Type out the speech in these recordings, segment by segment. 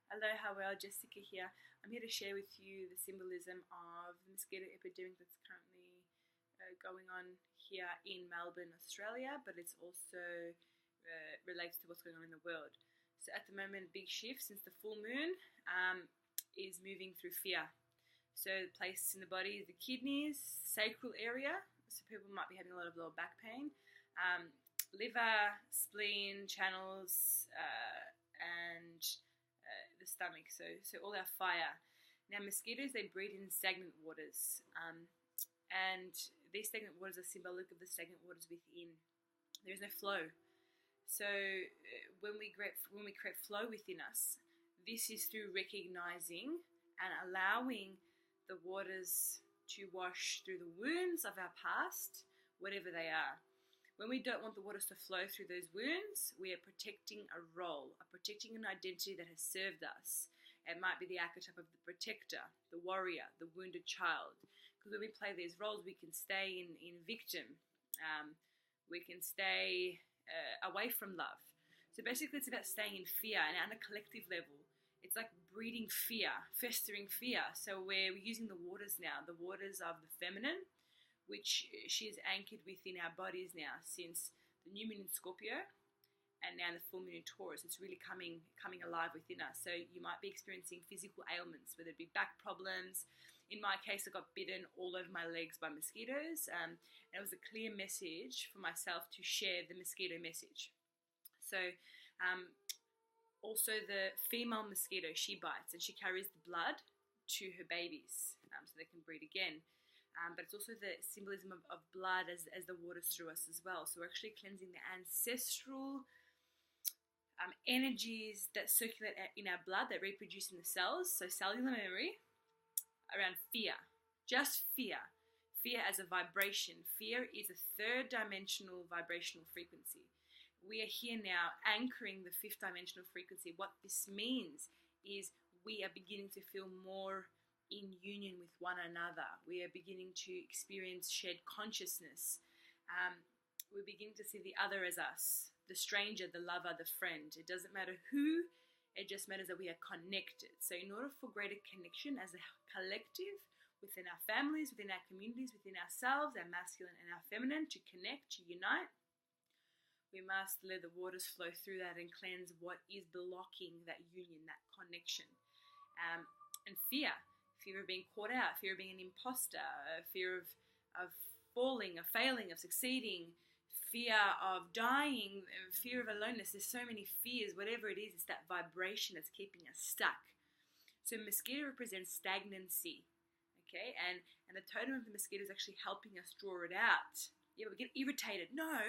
Hello, how are you? Jessica here. I'm here to share with you the symbolism of the mosquito epidemic that's currently going on here in Melbourne, Australia, but it's also relates to what's going on in the world. So at the moment, big shift since the full moon is moving through fear. So the place in the body is the kidneys, sacral area. So people might be having a lot of lower back pain, liver, spleen, channels, and the stomach, so all our fire. Now mosquitoes, they breed in stagnant waters, and these stagnant waters are symbolic of the stagnant waters within. There is no flow. So when we create flow within us, this is through recognizing and allowing the waters to wash through the wounds of our past, whatever they are. When we don't want the waters to flow through those wounds, we are protecting a role, protecting an identity that has served us. It might be the archetype of the protector, the warrior, the wounded child. Because when we play these roles, we can stay in victim. We can stay away from love. So basically, it's about staying in fear, and on a collective level, it's like breeding fear, festering fear. So we're using the waters now, the waters of the feminine, which she is anchored within our bodies now since the new moon in Scorpio and now the full moon in Taurus. It's really coming alive within us. So you might be experiencing physical ailments, whether it be back problems. In my case, I got bitten all over my legs by mosquitoes, and it was a clear message for myself to share the mosquito message. So also the female mosquito, she bites and she carries the blood to her babies so they can breed again. But it's also the symbolism of blood as the waters through us as well. So we're actually cleansing the ancestral energies that circulate in our blood, that reproduce in the cells. So cellular memory around fear, just fear. Fear as a vibration. Fear is a third dimensional vibrational frequency. We are here now anchoring the fifth dimensional frequency. What this means is we are beginning to feel more in union with one another. We are beginning to experience shared consciousness. We're beginning to see the other as us, the stranger, the lover, the friend. It doesn't matter who, it just matters that we are connected. So in order for greater connection as a collective, within our families, within our communities, within ourselves, our masculine and our feminine, to connect, to unite, we must let the waters flow through that and cleanse what is blocking that union, that connection. And fear of being caught out, fear of being an imposter, fear of falling, of failing, of succeeding, fear of dying, fear of aloneness. There's so many fears. Whatever it is, it's that vibration that's keeping us stuck. So mosquito represents stagnancy, okay? And the totem of the mosquito is actually helping us draw it out. Yeah, we get irritated. No,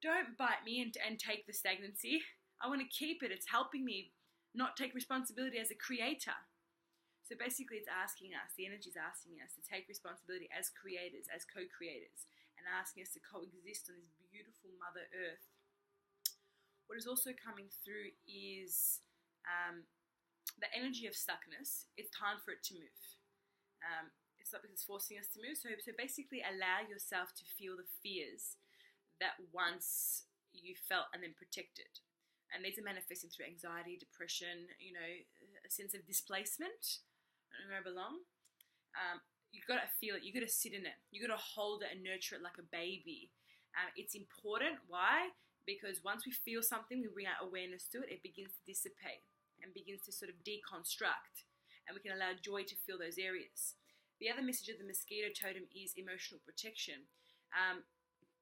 don't bite me and take the stagnancy. I want to keep it. It's helping me not take responsibility as a creator. So basically it's asking us, the energy is asking us to take responsibility as creators, as co-creators, and asking us to coexist on this beautiful Mother Earth. What is also coming through is the energy of stuckness. It's time for it to move. It's not because it's forcing us to move. So basically allow yourself to feel the fears that once you felt and then protected. And these are manifesting through anxiety, depression, a sense of displacement. I don't know where I belong. You've got to feel it. You've got to sit in it. You've got to hold it and nurture it like a baby. It's important. Why? Because once we feel something, we bring our awareness to it, it begins to dissipate and begins to sort of deconstruct. And we can allow joy to fill those areas. The other message of the mosquito totem is emotional protection.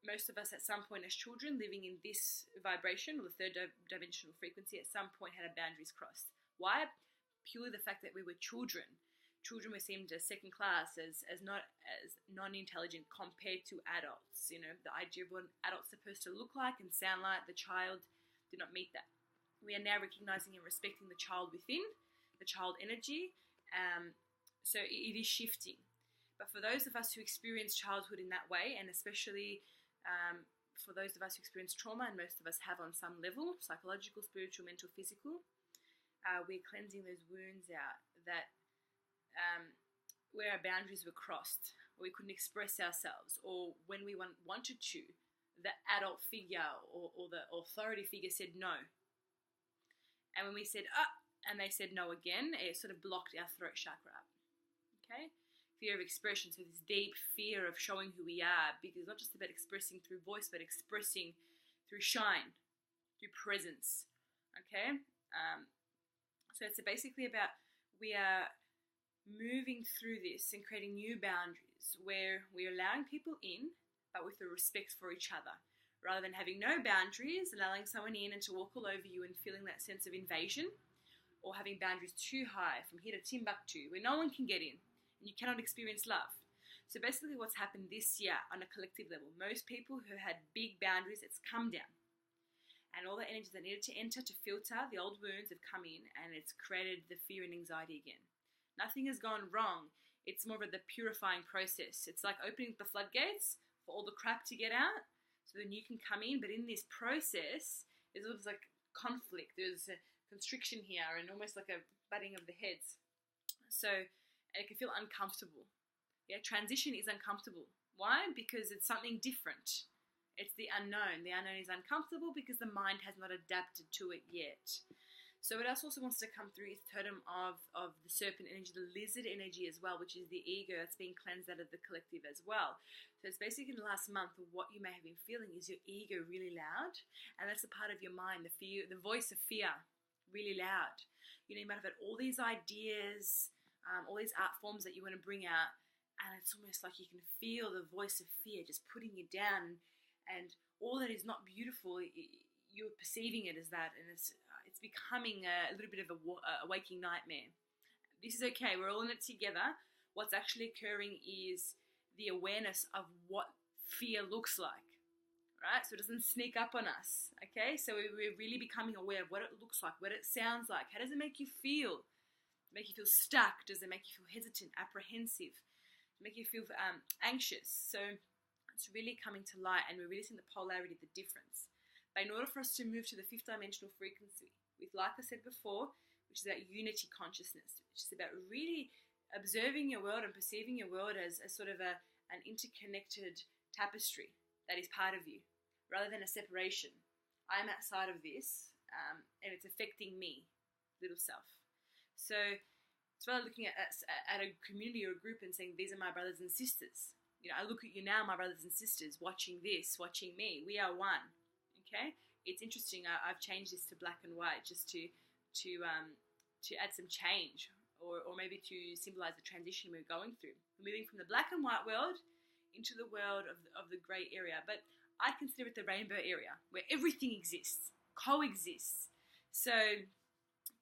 Most of us at some point as children living in this vibration, or the third dimensional frequency, at some point had our boundaries crossed. Why? Purely the fact that we were children. Children were seen as second class, as non-intelligent compared to adults. The idea of what an adult's supposed to look like and sound like, the child did not meet that. We are now recognizing and respecting the child within, the child energy. So it is shifting. But for those of us who experience childhood in that way, and especially for those of us who experience trauma, and most of us have on some level, psychological, spiritual, mental, physical, we're cleansing those wounds out that where our boundaries were crossed, or we couldn't express ourselves, or when we wanted to, the adult figure or the authority figure said no. And when we said, ah, and they said no again, it sort of blocked our throat chakra up. Okay? Fear of expression, so this deep fear of showing who we are, because it's not just about expressing through voice, but expressing through shine, through presence. Okay? So it's basically about, we are moving through this and creating new boundaries where we're allowing people in, but with the respect for each other. Rather than having no boundaries, allowing someone in and to walk all over you and feeling that sense of invasion, or having boundaries too high from here to Timbuktu, where no one can get in and you cannot experience love. So basically what's happened this year on a collective level, most people who had big boundaries, it's come down. And all the energies that needed to enter to filter the old wounds have come in, and it's created the fear and anxiety again. Nothing has gone wrong. It's more of the purifying process. It's like opening the floodgates for all the crap to get out, so then you can come in. But in this process, there's almost like conflict. There's a constriction here and almost like a butting of the heads. So it can feel uncomfortable. Yeah, transition is uncomfortable. Why? Because it's something different. It's the unknown. The unknown is uncomfortable because the mind has not adapted to it yet. So what else also wants to come through is the totem of the serpent energy, the lizard energy as well, which is the ego that's being cleansed out of the collective as well. So it's basically in the last month, what you may have been feeling is your ego really loud, and that's a part of your mind, the fear, the voice of fear, really loud. You know, you might have had all these ideas, all these art forms that you want to bring out, and it's almost like you can feel the voice of fear just putting you down, and all that is not beautiful, you're perceiving it as that, and it's becoming a little bit of a waking nightmare. This is okay, we're all in it together. What's actually occurring is the awareness of what fear looks like, right? So it doesn't sneak up on us, okay? So we're really becoming aware of what it looks like, what it sounds like. How does it make you feel? Does it make you feel stuck? Does it make you feel hesitant, apprehensive? Does it make you feel anxious? So it's really coming to light, and we're really seeing the polarity, the difference. But in order for us to move to the fifth dimensional frequency, with, like I said before, which is that unity consciousness, which is about really observing your world and perceiving your world as sort of an interconnected tapestry that is part of you, rather than a separation. I'm outside of this, and it's affecting me, little self. So it's rather looking at a community or a group and saying, these are my brothers and sisters. You know, I look at you now, my brothers and sisters, watching this, watching me. We are one. Okay, it's interesting. I've changed this to black and white just to add some change, or maybe to symbolize the transition we're going through. We're moving from the black and white world into the world of the grey area. But I consider it the rainbow area, where everything exists, coexists. So,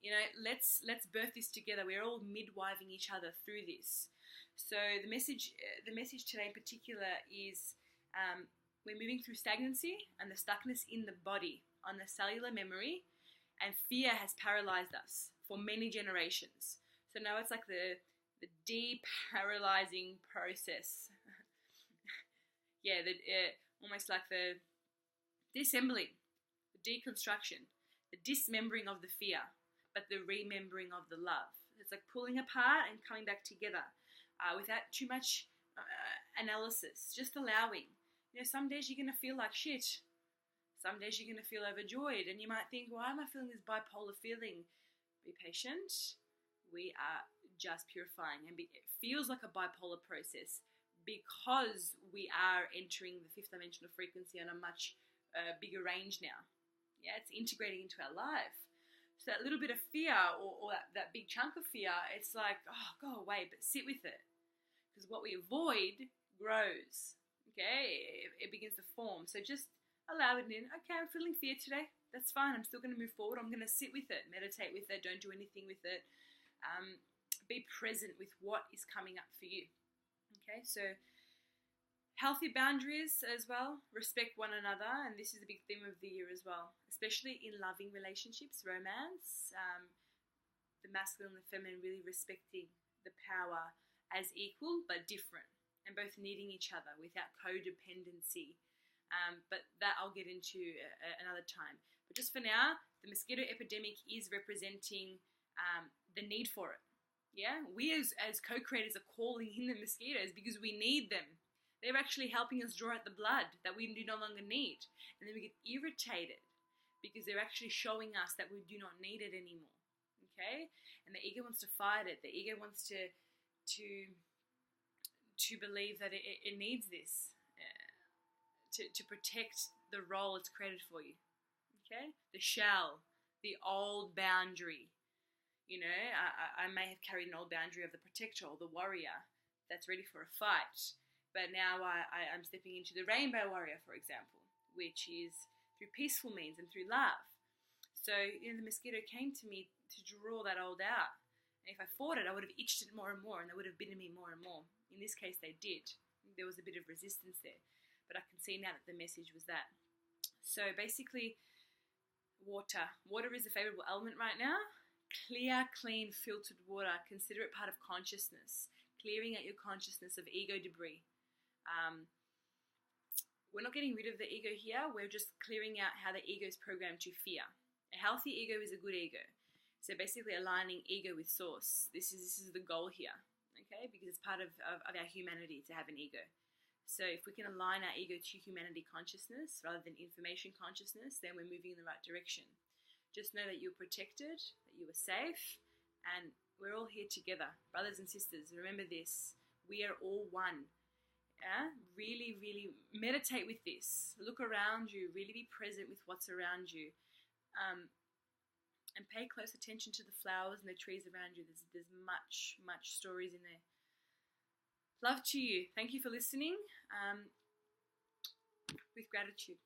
you know, let's birth this together. We're all midwiving each other through this. So the message today in particular is we're moving through stagnancy and the stuckness in the body on the cellular memory, and fear has paralyzed us for many generations. So now it's like the de-paralyzing process. Yeah, almost like the disassembling, the deconstruction, the dismembering of the fear, but the remembering of the love. It's like pulling apart and coming back together without too much analysis, just allowing. You know, some days you're going to feel like shit. Some days you're going to feel overjoyed, and you might think, why am I feeling this bipolar feeling? Be patient. We are just purifying, and it feels like a bipolar process because we are entering the fifth dimensional frequency on a much bigger range now. Yeah, it's integrating into our life. So that little bit of fear, or that big chunk of fear, it's like, oh, go away, but sit with it. Because what we avoid grows. Okay, it begins to form. So just allow it in. Okay, I'm feeling fear today. That's fine. I'm still going to move forward. I'm going to sit with it, meditate with it. Don't do anything with it. Be present with what is coming up for you. Okay, so healthy boundaries as well. Respect one another, and this is a big theme of the year as well, especially in loving relationships, romance. The masculine and the feminine really respecting the power as equal but different, and both needing each other without codependency. But that I'll get into another time. But just for now, the mosquito epidemic is representing the need for it. Yeah, we as co-creators are calling in the mosquitoes because we need them. They're actually helping us draw out the blood that we no longer need. And then we get irritated because they're actually showing us that we do not need it anymore. Okay? And the ego wants to fight it. The ego wants to believe that it needs this to protect the role it's created for you. Okay? The shell, the old boundary. You know, I may have carried an old boundary of the protector or the warrior that's ready for a fight. But now I'm stepping into the rainbow warrior, for example, which is through peaceful means and through love. So, the mosquito came to me to draw that old out. And if I fought it, I would have itched it more and more, and they would have bitten me more and more. In this case, they did. There was a bit of resistance there. But I can see now that the message was that. So basically, water. Water is a favorable element right now. Clear, clean, filtered water. Consider it part of consciousness. Clearing out your consciousness of ego debris. We're not getting rid of the ego here. We're just clearing out how the ego is programmed to fear. A healthy ego is a good ego. So basically aligning ego with source. This is the goal here, okay? Because it's part of our humanity to have an ego. So if we can align our ego to humanity consciousness rather than information consciousness, then we're moving in the right direction. Just know that you're protected, that you are safe, and we're all here together. Brothers and sisters, remember this. We are all one. Yeah? Really, really meditate with this. Look around you. Really be present with what's around you. And pay close attention to the flowers and the trees around you. There's much stories in there. Love to you. Thank you for listening. With gratitude.